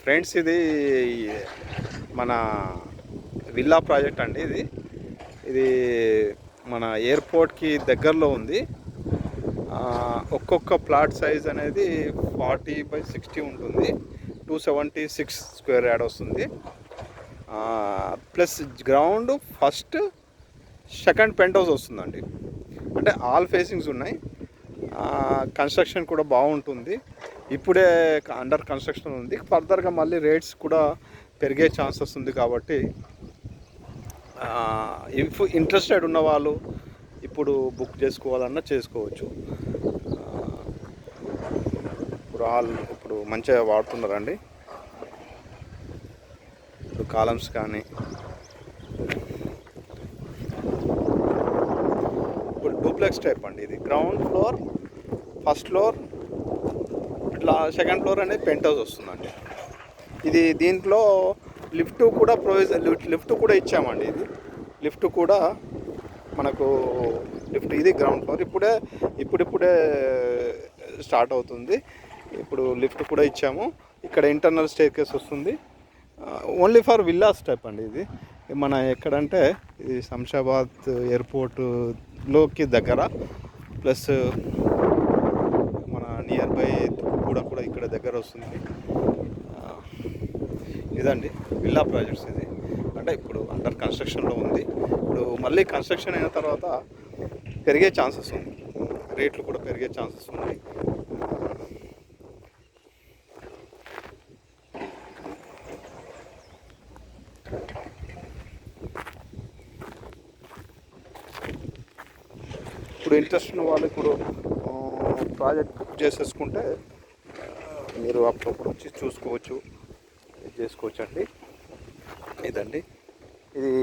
Friends, ఇది మన villa project అండి. ఇది మన ఎయిర్పోర్ట్కి దగ్గరలో ఉంది. ఒక్కొక్క ప్లాట్ సైజ్ అనేది 40/60 ఉంటుంది. 276 స్క్వేర్ యార్డ్ వస్తుంది. Plus ground first second penthouse వస్తుందండి. అంటే ఆల్ ఫేసింగ్స్ ఉన్నాయి. కన్స్ట్రక్షన్ కూడా బాగుంటుంది. ఇప్పుడే అండర్ కన్స్ట్రక్షన్ ఉంది. ఫర్దర్గా మళ్ళీ రేట్స్ కూడా పెరిగే ఛాన్సెస్ ఉంది. కాబట్టి ఇంట్రెస్టెడ్ ఉన్న వాళ్ళు ఇప్పుడు బుక్ చేసుకోవాలన్నా చేసుకోవచ్చు. ఇప్పుడు మంచిగా వాడుతున్నారండి. ఇప్పుడు కాలమ్స్ కానీ ఇప్పుడు డూప్లెక్స్ టైప్ అండి. ఇది గ్రౌండ్ ఫ్లోర్, ఫస్ట్ ఫ్లోర్, ఇట్లా సెకండ్ ఫ్లోర్ అనేది పెంట్ హౌస్ వస్తుందండి. దీంట్లో లిఫ్ట్ కూడా ఇచ్చామండి. లిఫ్ట్ కూడా మనకు ఇది గ్రౌండ్ ఫ్లోర్ ఇప్పుడిప్పుడే స్టార్ట్ అవుతుంది. ఇప్పుడు లిఫ్ట్ కూడా ఇచ్చాము. ఇక్కడ ఇంటర్నల్ స్టేర్ కేస్ వస్తుంది. ఓన్లీ ఫర్ విల్లాస్ టైప్ అండి. ఇది మన ఎక్కడంటే ఇది శంషాబాద్ ఎయిర్పోర్టులోకి దగ్గర, ప్లస్ మన నియర్ బై కూడా ఇక్కడ దగ్గర వస్తుంది. ఇదండి విల్లా ప్రాజెక్ట్స్. ఇది అంటే ఇప్పుడు అండర్ కన్స్ట్రక్షన్లో ఉంది. ఇప్పుడు మళ్ళీ కన్స్ట్రక్షన్ అయిన తర్వాత పెరిగే ఛాన్సెస్ ఉంది. రేట్లు కూడా పెరిగే ఛాన్సెస్ ఉంది. ఇప్పుడు ఇంట్రెస్ట్ ఉన్న వాళ్ళు ఇప్పుడు ప్రాజెక్ట్ బుక్ చేసేసుకుంటే మీరు అప్పుడప్పుడు వచ్చి చూసుకోవచ్చు, చేసుకోవచ్చు అండి. ఇదండి ఇది